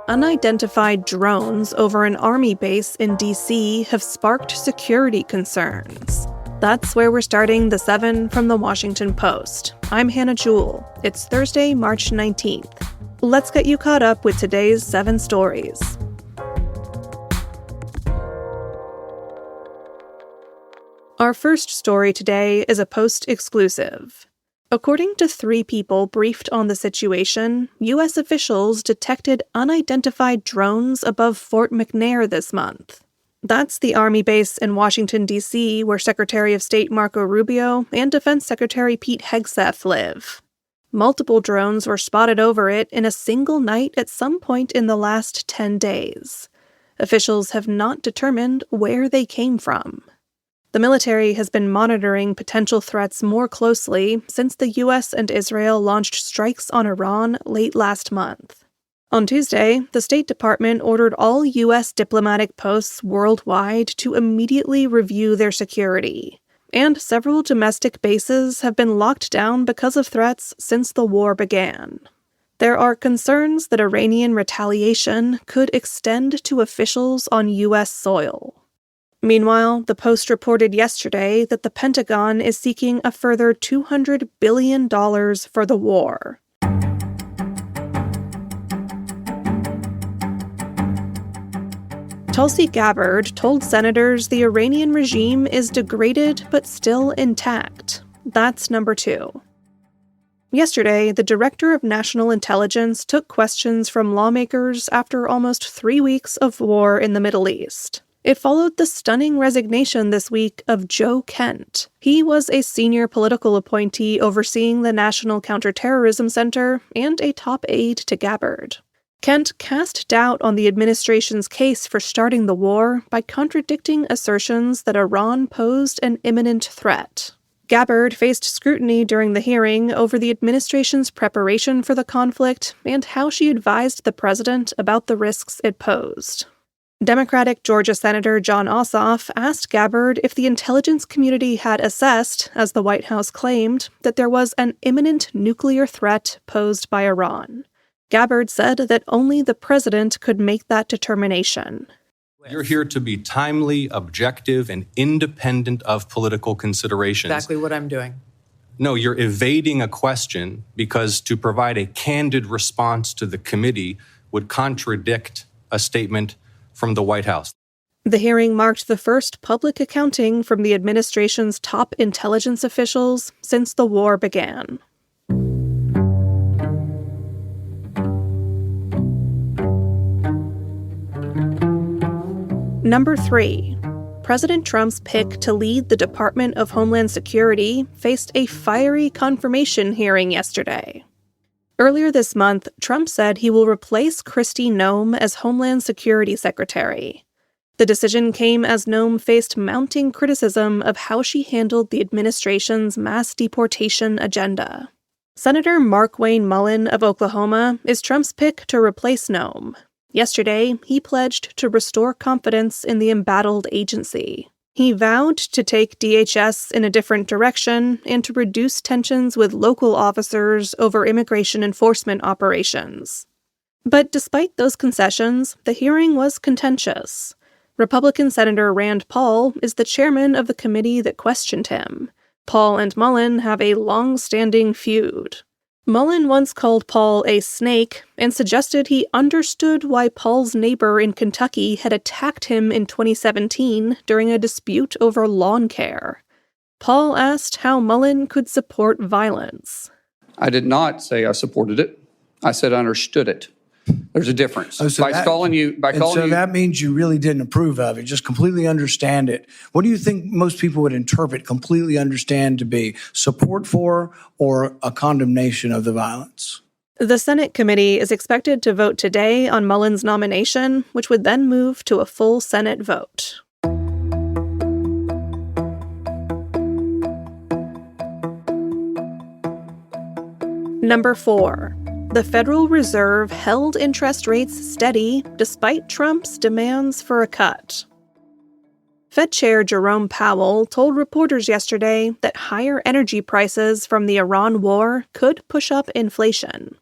unidentified drones over an army base in D.C. have sparked security concerns. That's where we're starting the 7 from the Washington Post. I'm Hannah Jewell. It's Thursday, March 19th. Let's get you caught up with today's 7 stories. Our first story today is a Post exclusive. According to 3 people briefed on the situation, U.S. officials detected unidentified drones above Fort McNair this month. That's the Army base in Washington, D.C., where Secretary of State Marco Rubio and Defense Secretary Pete Hegseth live. Multiple drones were spotted over it in a single night at some point in the last 10 days. Officials have not determined where they came from. The military has been monitoring potential threats more closely since the U.S. and Israel launched strikes on Iran late last month. On Tuesday, the State Department ordered all U.S. diplomatic posts worldwide to immediately review their security, and several domestic bases have been locked down because of threats since the war began. There are concerns that Iranian retaliation could extend to officials on U.S. soil. Meanwhile, the Post reported yesterday that the Pentagon is seeking a further $200 billion for the war. Tulsi Gabbard told senators the Iranian regime is degraded but still intact. That's number 2. Yesterday, the Director of National Intelligence took questions from lawmakers after almost 3 weeks of war in the Middle East. It followed the stunning resignation this week of Joe Kent. He was a senior political appointee overseeing the National Counterterrorism Center and a top aide to Gabbard. Kent cast doubt on the administration's case for starting the war by contradicting assertions that Iran posed an imminent threat. Gabbard faced scrutiny during the hearing over the administration's preparation for the conflict and how she advised the president about the risks it posed. Democratic Georgia Senator Jon Ossoff asked Gabbard if the intelligence community had assessed, as the White House claimed, that there was an imminent nuclear threat posed by Iran. Gabbard said that only the president could make that determination. You're here to be timely, objective, and independent of political considerations. Exactly what I'm doing. No, you're evading a question because to provide a candid response to the committee would contradict a statement from the White House. The hearing marked the first public accounting from the administration's top intelligence officials since the war began. Number 3. President Trump's pick to lead the Department of Homeland Security faced a fiery confirmation hearing yesterday. Earlier this month, Trump said he will replace Kristi Noem as Homeland Security Secretary. The decision came as Noem faced mounting criticism of how she handled the administration's mass deportation agenda. Senator Markwayne Mullin of Oklahoma is Trump's pick to replace Noem. Yesterday, he pledged to restore confidence in the embattled agency. He vowed to take DHS in a different direction and to reduce tensions with local officers over immigration enforcement operations. But despite those concessions, the hearing was contentious. Republican Senator Rand Paul is the chairman of the committee that questioned him. Paul and Mullin have a long-standing feud. Mullin once called Paul a snake and suggested he understood why Paul's neighbor in Kentucky had attacked him in 2017 during a dispute over lawn care. Paul asked how Mullin could support violence. I did not say I supported it. I said I understood it. There's a difference. So that means you really didn't approve of it, just completely understand it. What do you think most people would interpret completely understand to be support for or a condemnation of the violence? The Senate committee is expected to vote today on Mullin's nomination, which would then move to a full Senate vote. Number 4. The Federal Reserve held interest rates steady despite Trump's demands for a cut. Fed Chair Jerome Powell told reporters yesterday that higher energy prices from the Iran war could push up inflation.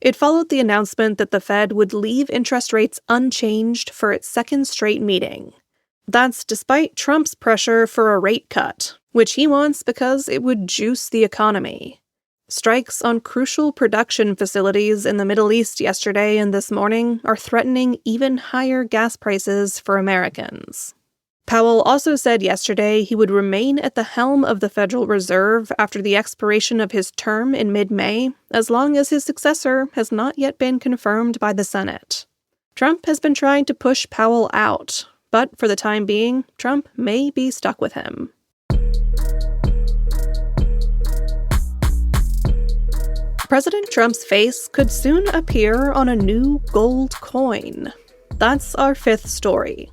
It followed the announcement that the Fed would leave interest rates unchanged for its second straight meeting. That's despite Trump's pressure for a rate cut, which he wants because it would juice the economy. Strikes on crucial production facilities in the Middle East yesterday and this morning are threatening even higher gas prices for Americans. Powell also said yesterday he would remain at the helm of the Federal Reserve after the expiration of his term in mid-May, as long as his successor has not yet been confirmed by the Senate. Trump has been trying to push Powell out, but for the time being, Trump may be stuck with him. President Trump's face could soon appear on a new gold coin. That's our fifth story.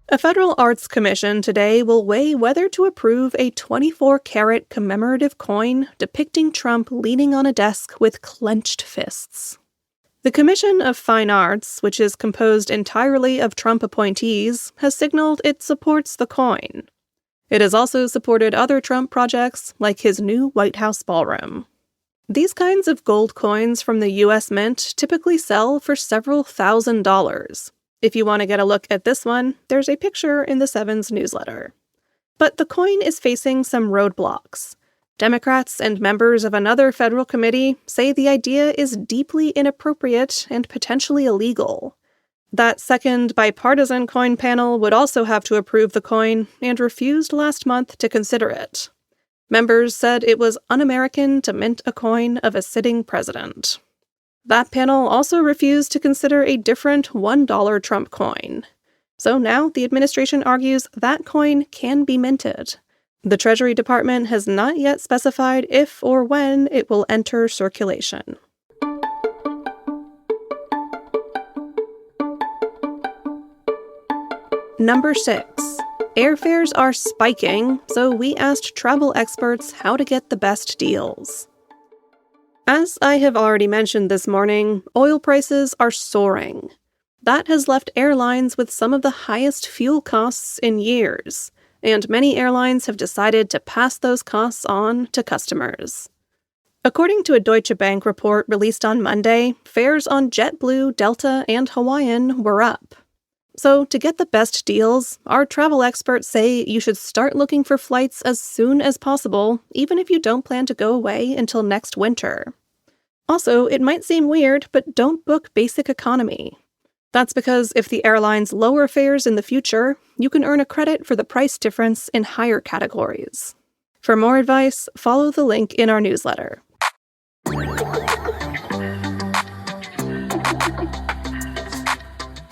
A federal arts commission today will weigh whether to approve a 24-karat commemorative coin depicting Trump leaning on a desk with clenched fists. The Commission of Fine Arts, which is composed entirely of Trump appointees, has signaled it supports the coin. It has also supported other Trump projects, like his new White House ballroom. These kinds of gold coins from the U.S. Mint typically sell for several $1,000s. If you want to get a look at this one, there's a picture in the Sevens newsletter. But the coin is facing some roadblocks. Democrats and members of another federal committee say the idea is deeply inappropriate and potentially illegal. That second bipartisan coin panel would also have to approve the coin and refused last month to consider it. Members said it was un-American to mint a coin of a sitting president. That panel also refused to consider a different $1 Trump coin. So now the administration argues that coin can be minted. The Treasury Department has not yet specified if or when it will enter circulation. Number 6. Airfares are spiking, so we asked travel experts how to get the best deals. As I have already mentioned this morning, oil prices are soaring. That has left airlines with some of the highest fuel costs in years, and many airlines have decided to pass those costs on to customers. According to a Deutsche Bank report released on Monday, fares on JetBlue, Delta, and Hawaiian were up. So, to get the best deals, our travel experts say you should start looking for flights as soon as possible, even if you don't plan to go away until next winter. Also, it might seem weird, but don't book basic economy. That's because if the airlines lower fares in the future, you can earn a credit for the price difference in higher categories. For more advice, follow the link in our newsletter.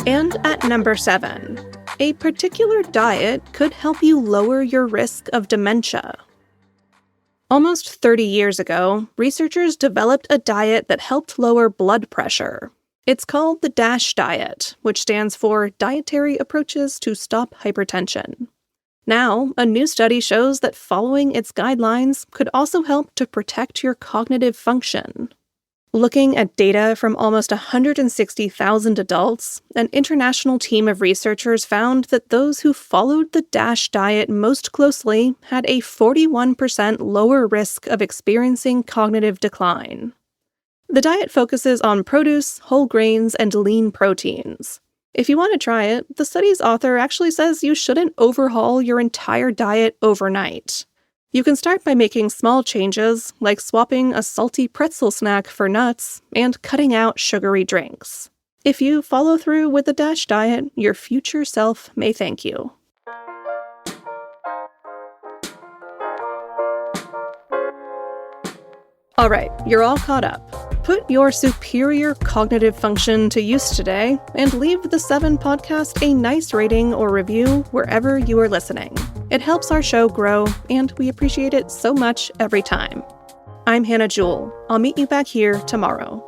And at number 7, a particular diet could help you lower your risk of dementia. Almost 30 years ago, researchers developed a diet that helped lower blood pressure. It's called the DASH diet, which stands for Dietary Approaches to Stop Hypertension. Now, a new study shows that following its guidelines could also help to protect your cognitive function. Looking at data from almost 160,000 adults, an international team of researchers found that those who followed the DASH diet most closely had a 41% lower risk of experiencing cognitive decline. The diet focuses on produce, whole grains, and lean proteins. If you want to try it, the study's author actually says you shouldn't overhaul your entire diet overnight. You can start by making small changes, like swapping a salty pretzel snack for nuts and cutting out sugary drinks. If you follow through with the DASH diet, your future self may thank you. All right, you're all caught up. Put your superior cognitive function to use today and leave the 7 podcast a nice rating or review wherever you are listening. It helps our show grow, and we appreciate it so much every time. I'm Hannah Jewell. I'll meet you back here tomorrow.